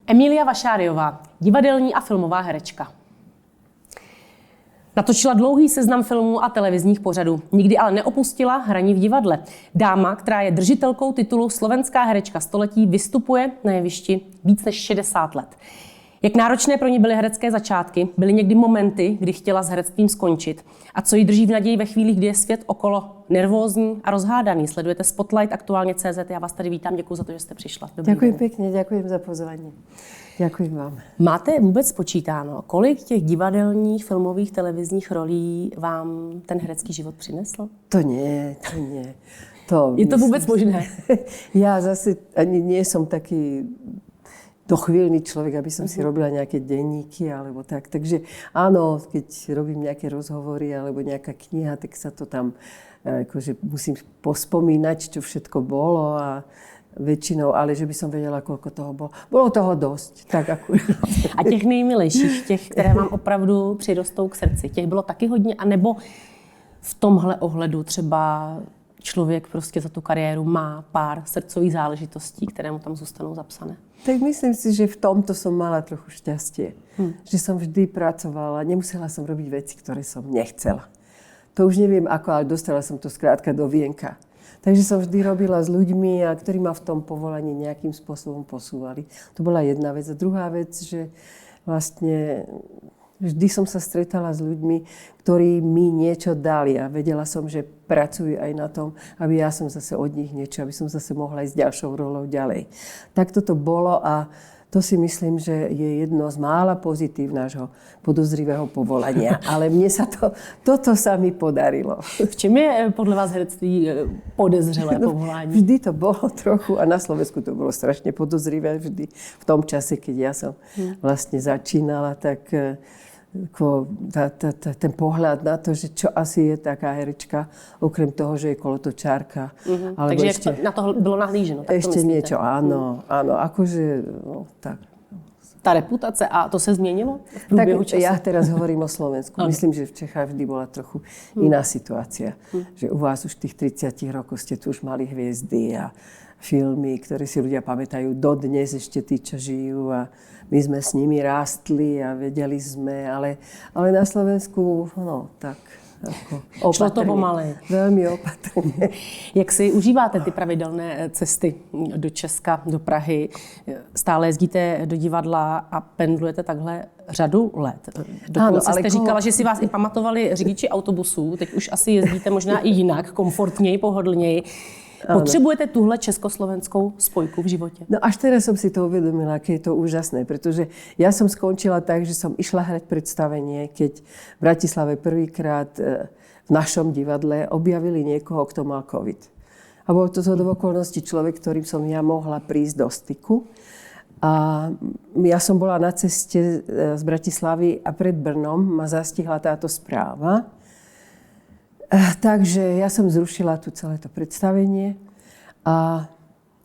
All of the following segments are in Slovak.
Emília Vašáriová, divadelní a filmová herečka. Natočila dlouhý seznam filmů a televizních pořadů. Nikdy ale neopustila hraní v divadle. Dáma, která je držitelkou titulu Slovenská herečka století, vystupuje na jevišti víc než 60 let. Jak náročné pro ní byly herecké začátky, byly někdy momenty, kdy chtěla s herectvím skončit. A co jí drží v naději ve chvílích, kdy je svět okolo nervózní a rozhádaný. Sledujete Spotlight, aktuálně.cz. Já vás tady vítám, děkuji za to, že jste přišla. Ďakujem pekne, ďakujem za pozvanie. Ďakujem vám. Máte vůbec spočítáno, kolik těch divadelních, filmových, televizních rolí vám ten herecký život přinesl? To nie. Je to vůbec možné? Ja zase ani nie som taký dochvíľný človek, aby som si robila nejaké denníky alebo tak. Takže áno, keď robím nejaké rozhovory alebo nejaká kniha, tak sa to tam akože musím pospomínať, čo všetko bolo a väčšinou, ale že by som vedela, koľko toho bolo. Bolo toho dosť. Tak akurát. A těch nejmilejších, těch, které vám opravdu přirostou k srdci, těch bylo taky hodně, anebo v tomhle ohledu třeba člověk prostě za tu kariéru má pár srdcových záležitostí, které mu tam zůstanou zapsané? Tak myslím si, že v tomto som mala trochu šťastie. Že som vždy pracovala, nemusela som robiť veci, ktoré som nechcela. To už neviem ako, ale dostala som to skrátka do vienka. Takže som vždy robila s ľuďmi, ktorí ma v tom povolaní nejakým spôsobom posúvali. To bola jedna vec. A druhá vec, že vlastne vždy som sa stretala s ľuďmi, ktorí mi niečo dali a vedela som, že pracujú aj na tom, aby ja som zase od nich niečo, aby som zase mohla ísť ďalšou rolou ďalej. Tak toto bolo a to si myslím, že je jedno z mála pozitív nášho podozrivého povolania. Ale mne sa toto sa mi podarilo. V čem je podle vás herectví podezřelé povolání? Vždy to bolo trochu a na Slovensku to bolo strašne podozrivé vždy. V tom čase, keď ja som vlastne začínala, tak ten pohľad na to, že čo asi je taká herečka, okrem toho, že je kolotočárka. Takže ešte, na to bylo nahlíženo? Tak ešte niečo, áno, akože, no, tak. Ta reputace, a to se změnilo v průběhu času? Ja teraz hovorím o Slovensku. Myslím, že v Čechách vždy bola trochu iná situácia. Že u vás už v tých 30 rokoch ste tu už mali hviezdy a filmy, ktoré si ľudia pamätajú dodnes, ešte tí, čo žijú. A my sme s nimi rástli a vedeli sme, ale na Slovensku, no tak, ako opatrne. Šlo to pomalej. Veľmi opatrne. Jak si užíváte ty pravidelné cesty do Česka, do Prahy? Stále jezdíte do divadla a pendlujete takhle řadu let. Dokonce jste říkala, že si vás i pamatovali řidiči autobusů. Teď už asi jezdíte možná i jinak, komfortněji, pohodlněji. Potrebujete tuhle československou spojku v živote? No až teraz som si to uvedomila, aké je to úžasné, pretože ja som skončila tak, že som išla hrať predstavenie, keď v Bratislave prvýkrát v našom divadle objavili niekoho, kto mal COVID. A bol to do okolností človek, ktorým som ja mohla prísť do styku. A ja som bola na ceste z Bratislavy a pred Brnom ma zastihla táto správa. Takže ja som zrušila tu celé to predstavenie a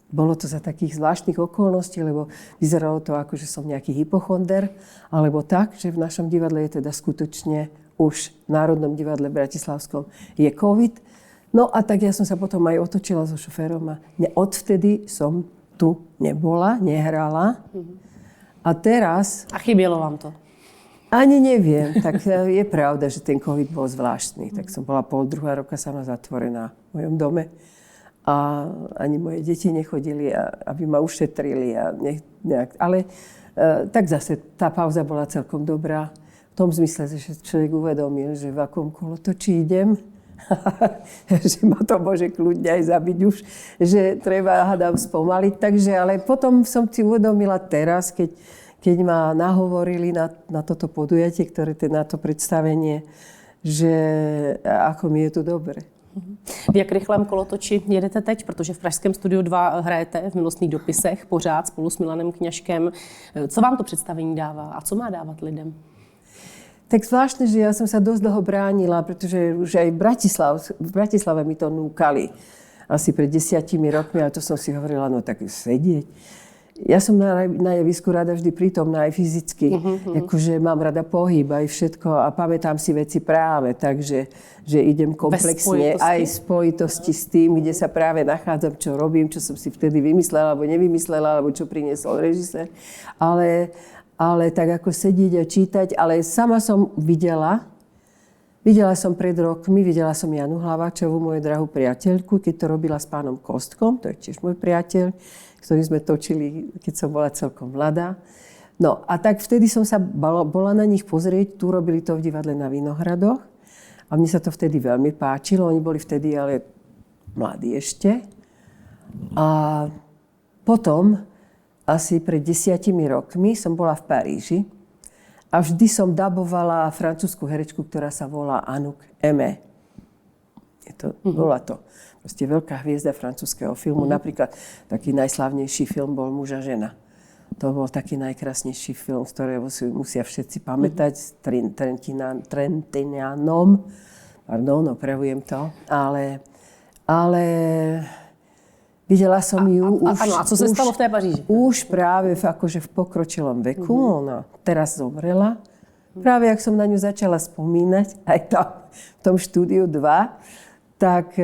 bolo to za takých zvláštnych okolností, lebo vyzeralo to ako, že som nejaký hypochonder, alebo tak, že v našom divadle je teda skutočne už v Národnom divadle Bratislavskom je COVID. No a tak ja som sa potom aj otočila so šoférom a odvtedy som tu nebola, nehrala. A teraz... A chybělo vám to? Ani neviem. Tak je pravda, že ten COVID bol zvláštny. Tak som bola 1,5 roka sama zatvorená v mojom dome. A ani moje deti nechodili, aby ma ušetrili. Ale tak zase tá pauza bola celkom dobrá. V tom zmysle, že človek uvedomil, že v akom kolotočí idem. Že ma to môže kľudne aj zabiť už. Že treba, hádam, spomaliť. Takže, ale potom som si uvedomila teraz, keď ma nahovorili na toto podujatie, na to představení, že ako mi je tu dobre. V jak rychlém kolotoči jedete teď? Protože v Pražském studiu 2 hrajete v Milostných dopisech pořád spolu s Milanem Kňažkem. Co vám to představení dává a co má dávat lidem? Tak zvláštne, že ja som sa dosť dlho bránila, pretože už aj v Bratislave mi to núkali. Asi pred 10 rokmi, ale to som si hovorila, no tak sedieť. ja som na javisku rada vždy prítomná aj fyzicky. Akože mám rada pohyb, aj všetko a pamätám si veci práve, takže že idem komplexne aj v spojitosti s tým, kde sa práve nachádzam, čo robím, čo som si vtedy vymyslela alebo nevymyslela, alebo čo priniesol režisér. Ale tak ako sedieť a čítať, ale sama som videla som pred rokmi, videla som Janu Hlaváčovú, moju drahú priateľku, keď to robila s pánom Kostkom, to je tiež môj priateľ, s ktorým sme točili, keď som bola celkom mladá. No a tak vtedy som sa bola na nich pozrieť, tu robili to v divadle na Vinohradoch a mne sa to vtedy veľmi páčilo, oni boli vtedy ale mladí ešte. A potom, asi pred 10 rokmi, som bola v Paríži. A vždy som dabovala francúzsku herečku, ktorá sa volá Anouk Aimée. Bola to proste veľká hviezda francúzskeho filmu. Napríklad taký najslávnejší film bol Muž a žena. To bol taký najkrásnejší film, z ktorého si musia všetci pamätať, s Trintignantom. Pardon, opravujem to. Ale videla som ju a co se stalo v té Paříži? Už práve akože v pokročilom veku. Ona teraz zomrela. Práve ak som na ňu začala spomínať, aj tam v tom štúdiu 2, tak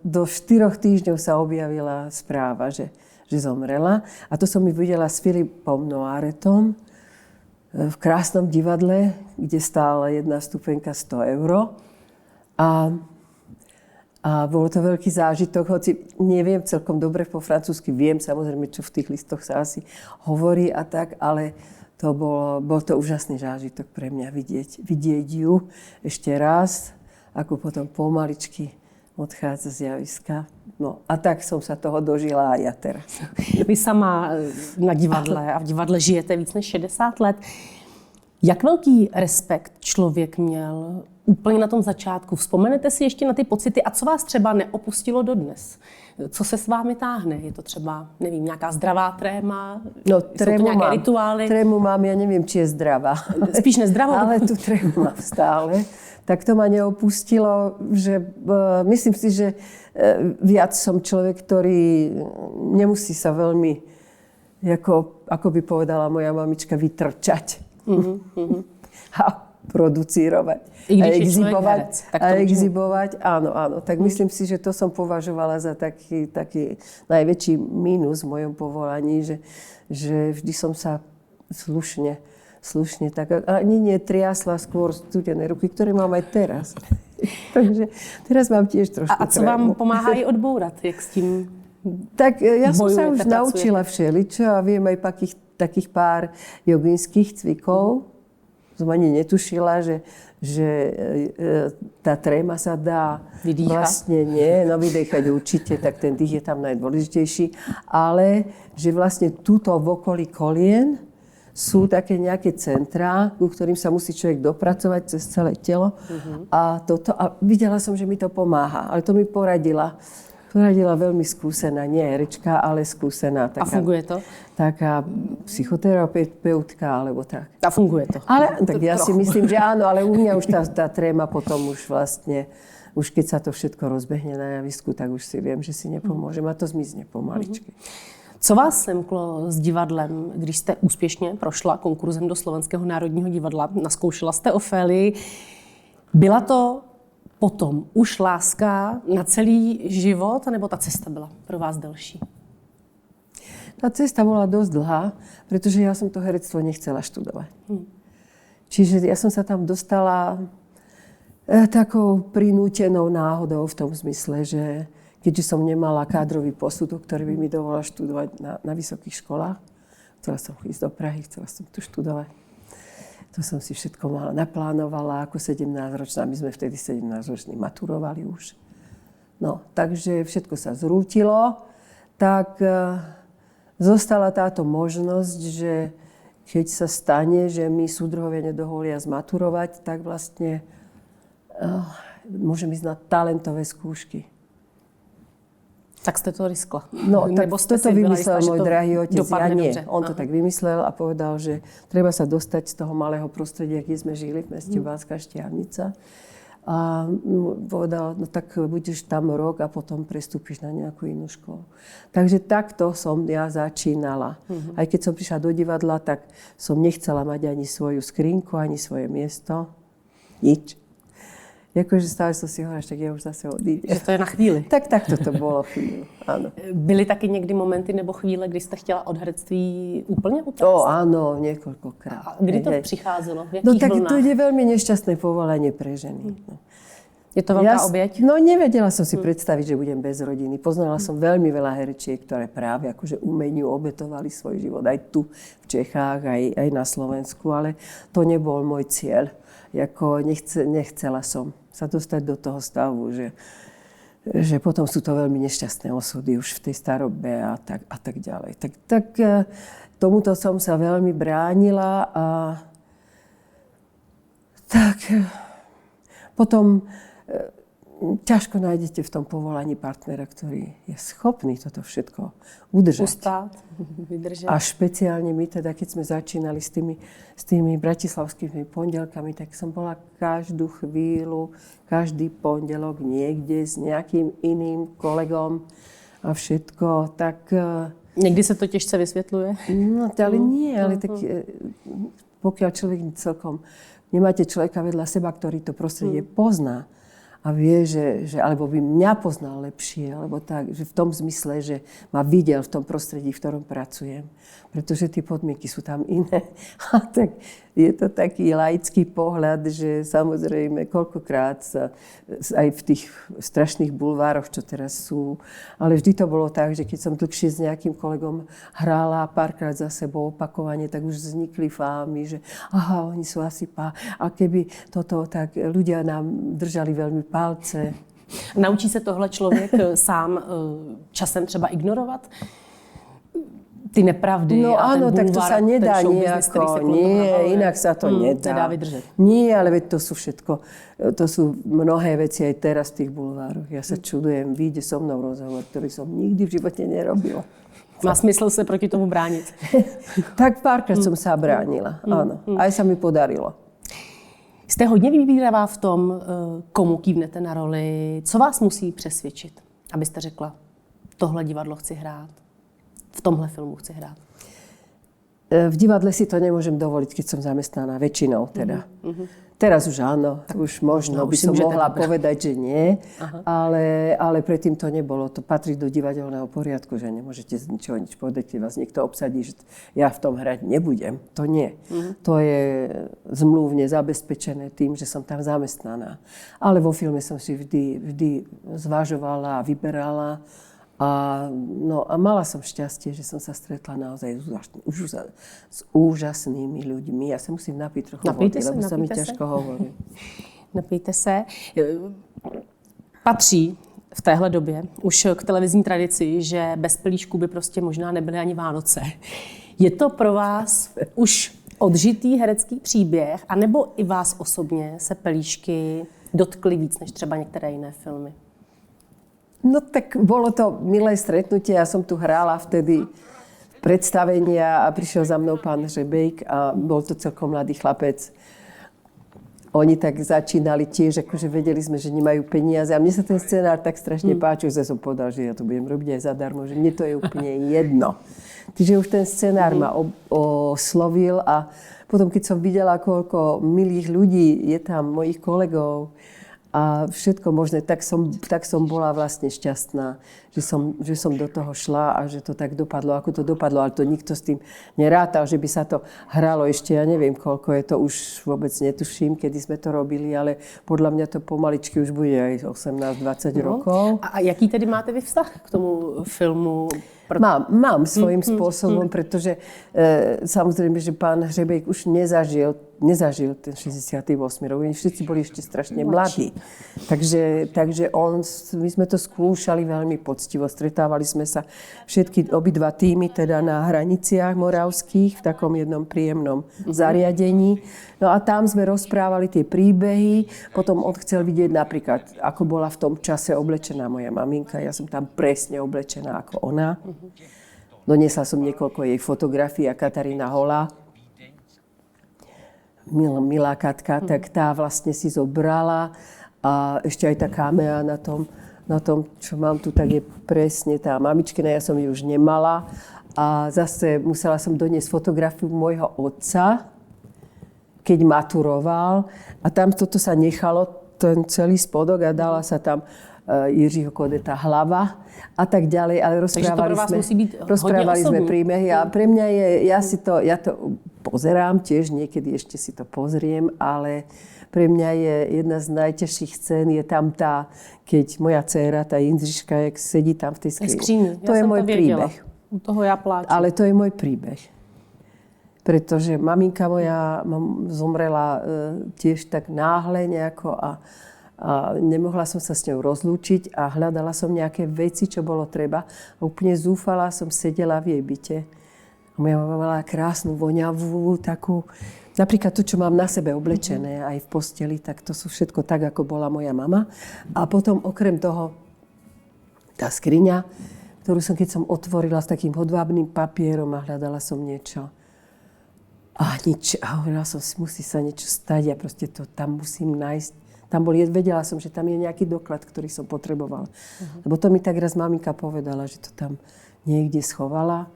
do 4 týždňov sa objavila správa, že zomrela. A to som ju videla s Filipom Noiretom v krásnom divadle, kde stála jedna vstupenka 100 €. A bolo to veľký zážitok, hoci neviem celkom dobre po francúzsky, viem samozrejme, čo v tých listoch sa asi hovorí a tak, ale bol to úžasný zážitok pre mňa vidieť ju ešte raz, ako potom pomaličky odchádza z javiska. No a tak som sa toho dožila aj ja teraz. Vy sama na divadle a v divadle žijete víc než 60 let. Jak velký respekt člověk měl úplně na tom začátku? Vzpomenete si ještě na ty pocity a co vás třeba neopustilo dodnes? Co se s vámi táhne? Je to třeba, nevím, nějaká zdravá tréma? No, trému nějaké mám. Rituály? Trému mám, ja neviem, či je zdravá. Spíš nezdravou? Ale tu trému mám stále. Tak to ma neopustilo, že myslím si, že viac som človek, ktorý nemusí sa veľmi, ako by povedala moja mamička, vytrčať. A producírovať. A exhibovať. Áno. Tak myslím si, že to som považovala za taký najväčší mínus v mojom povolaní, že vždy som sa slušne tak ani netriasla skôr studené ruky, ktoré mám aj teraz. Takže teraz mám tiež trošku A co vám pomáhá i odbourat? Jak s tím tak ja som sa už naučila všeličo a viem aj takých pár jogínskych cvikov. Som ani netušila, že tá tréma sa dá vlastne vydýchať určite, tak ten dých je tam najdôležitejší, ale že vlastne tuto v okolí kolien sú také nejaké centrá, ku ktorým sa musí človek dopracovať cez celé telo. A videla som, že mi to pomáha, ale to mi poradila veľmi skúsená, nie herečka, ale skúsená. A funguje to? Taká psychoterapeutka, alebo tak. A funguje to? Ale tak ja si myslím, že áno, ale u mňa už tá tréma potom už vlastne, už keď sa to všetko rozbehne na javisku, tak už si viem, že si nepomôžem a to zmizne pomaličky. Co vás semklo s divadlem, když jste úspěšně prošla konkurzem do Slovenského národního divadla, naskoušela jste Ofélii? Byla to potom už láska na celý život, nebo ta cesta byla pro vás delší? Tá cesta bola dosť dlhá, pretože ja som to herectvo nechcela študovať. Čiže ja som sa tam dostala takou prinútenou náhodou v tom zmysle, že keďže som nemala kádrový posudok, ktorý by mi dovolil študovať na vysokých školách, chcela som ísť do Prahy, chcela som tu študovať. To som si všetko naplánovala ako 17-ročná. My sme vtedy 17-roční maturovali už. No, takže všetko sa zrútilo. Tak zostala táto možnosť, že keď sa stane, že mi súdruhovia nedovolia zmaturovať, tak vlastne môžem ísť na talentové skúšky. Tak ste to riskla. No, tak toto vymyslel môj drahý otec. Ja nie. On to tak vymyslel a povedal, že treba sa dostať z toho malého prostredia, kde sme žili v meste Banská Štiavnica. A povedala, no tak budeš tam rok a potom prestúpiš na nejakú inú školu. Takže takto som ja začínala. Aj keď som prišla do divadla, tak som nechcela mať ani svoju skrinku, ani svoje miesto. Nič. Jakože stále som si hovorila, tak ja už zase odídem. Že to je na chvíli. Tak takto to bylo chvíli, áno. Byly taky někdy momenty nebo chvíle, kdy jste chtěla od herectví úplně utéct? Áno, niekoľkokrát. A kdy to přicházelo? V jakých No tak vlnách? to je veľmi nešťastné povolanie pre ženy. Je to veľká oběť? No nevedela som si predstaviť, že budem bez rodiny. Poznala som veľmi veľa herečiek, ktoré práve akože umeniu obetovali svoj život. Aj tu v Čechách, aj na Slovensku, ale to nebol môj cieľ. Jako nechcela som sa dostať do toho stavu, že potom sú to veľmi nešťastné osudy už v tej starobe a tak ďalej. Tak tomuto som sa veľmi bránila a tak potom ťažko nájdete v tom povolaní partnera, ktorý je schopný toto všetko udržať. Ustát, vydržať. A špeciálne my teda, keď sme začínali s tými bratislavskými pondelkami, tak som bola každú chvíľu, každý pondelok niekde s nejakým iným kolegom a všetko, tak... Někdy se to těžce vysvětluje? No, ale nie, ale tak pokiaľ človek celkom... Nemáte človeka vedľa seba, ktorý to prostredie pozná, a vie, že alebo by mňa poznal lepšie, alebo tak, že v tom zmysle, že ma videl v tom prostredí, v ktorom pracujem. Pretože tie podmienky sú tam iné. A tak je to taký laický pohľad, že samozrejme koľkokrát aj v tých strašných bulvároch, čo teraz sú, ale vždy to bolo tak, že keď som dlhšie s nejakým kolegom hrála párkrát za sebou opakovane, tak už vznikli fámy, že aha, oni sú asi a keby toto, tak ľudia nám držali veľmi palce. Naučí se tohle člověk sám časem třeba ignorovat? Ty nepravdy no, a ten áno, bulvár, tak to sa nedá nejako. Nie, inak sa to nedá. Nedá vydržet. Nie, ale veď to sú všetko, to sú mnohé veci aj teraz v tých bulvároch. Ja sa čudujem, vyjde so mnou rozhovor, ktorý som nikdy v živote nerobila. Má smysl se proti tomu bránit? Tak párkrát som sa bránila, áno. Aj sa mi podarilo. Jste hodně vybíravá v tom, komu kývnete na roli. Co vás musí přesvědčit, abyste řekla, tohle divadlo chci hrát, v tomhle filmu chci hrát? V divadle si to nemôžem dovoliť, keď som zamestnaná, väčšinou teda. Teraz už áno, už možno by som mohla povedať, že nie, ale predtým to nebolo. To patrí do divadelného poriadku, že nemôžete z ničoho nič povedať, keď vás niekto obsadí, že ja v tom hrať nebudem. To nie. To je zmluvne zabezpečené tým, že som tam zamestnaná. Ale vo filme som si vždy zvažovala a vyberala. A mala som šťastie, že som sa stretla naozaj s úžasnými ľuďmi. Ja sa musím napiť trochu vody, lebo sa mi ťažko hovorí. Napijte se. Patří v téhle době už k televizní tradici, že bez pelíšků by prostě možná nebyly ani Vánoce. Je to pro vás už odžitý herecký příběh, anebo i vás osobně se pelíšky dotkly víc než třeba některé jiné filmy? No tak bolo to milé stretnutie. Ja som tu hrála vtedy predstavenia a prišiel za mnou pán Hřebejk a bol to celkom mladý chlapec. Oni tak začínali tiež, akože vedeli sme, že nemajú peniaze. A mne sa ten scenár tak strašne páčil, že som povedal, že ja to budem robiť aj zadarmo, že mne to je úplne jedno. Takže už ten scenár ma oslovil a potom, keď som videla, koľko milých ľudí je tam, mojich kolegov, a všetko možné, tak som bola vlastne šťastná, že som do toho šla a že to tak dopadlo, ako to dopadlo. Ale to nikto s tým nerátal, že by sa to hralo ešte, ja neviem koľko je to, už vôbec netuším, kedy sme to robili, ale podľa mňa to pomaličky už bude aj 18-20 rokov. A jaký tedy máte vy vztah k tomu filmu? Mám svojím spôsobom, pretože samozrejme, že pán Hřebejk už nezažil ten 68 rok. Oni všetci boli ešte strašne mladí. Takže my sme to skúšali veľmi poctivo. Stretávali sme sa obidva týmy teda na hraniciach moravských v takom jednom príjemnom zariadení. No a tam sme rozprávali tie príbehy. Potom on chcel vidieť napríklad, ako bola v tom čase oblečená moja maminka. Ja som tam presne oblečená ako ona. Doniesla som niekoľko jej fotografií a Katarína Holá, milá Katka, tak tá vlastne si zobrala A ešte aj tá kamera na tom, čo mám tu, tak je presne tá mamičkina, ja som ju už nemala. A zase musela som doniesť fotografiu môjho otca, keď maturoval. A tam toto sa nechalo, ten celý spodok a dala sa tam Jiřího Kodeta hlava a tak ďalej. Ale rozprávali sme príbehy a pre mňa je, ja to pozerám tiež, niekedy ešte si to pozriem, ale pre mňa je jedna z najťažších scén, je tam tá, keď moja dcéra, tá Jindřiška, jak sedí tam v tej skrini. To je môj príbeh. U toho ja pláčem. Ale to je môj príbeh. Pretože maminka moja zomrela tiež tak náhle nejako a nemohla som sa s ňou rozlúčiť a hľadala som nejaké veci, čo bolo treba. A úplne zúfala som sedela v jej byte. A moja mama mala krásnu, voňavú, takú. Napríklad to, čo mám na sebe oblečené aj v posteli, tak to sú všetko tak, ako bola moja mama. A potom okrem toho tá skriňa, ktorú som, keď som otvorila s takým hodvábnym papierom a hľadala som niečo. A nič. A hovorila som si, musí sa niečo stať. Ja proste to tam musím nájsť. Vedela som, že tam je nejaký doklad, ktorý som potrebovala. Lebo to mi tak raz maminka povedala, že to tam niekde schovala.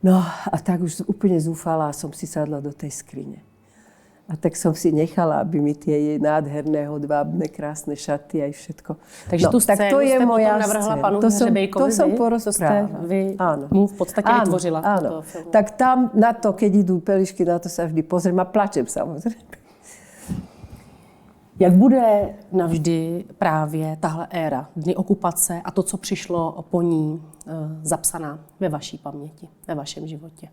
No a tak už úplne zúfala a som si sadla do tej skrine. A tak som si nechala, aby mi tie jej nádherné, hodvábne, krásne šaty aj všetko. Takže tú scénu to je ste moja potom navrhla panu Hřebejkovi, to som porozprávala. Vy mu v podstate vytvořila. Áno. Tak tam na to, keď idú pelišky, na to sa vždy pozriem a plačem samozrejme. Jak bude navždy právě tahle éra, dny okupace a to, co přišlo po ní, zapsaná ve vaší paměti, ve vašem životě?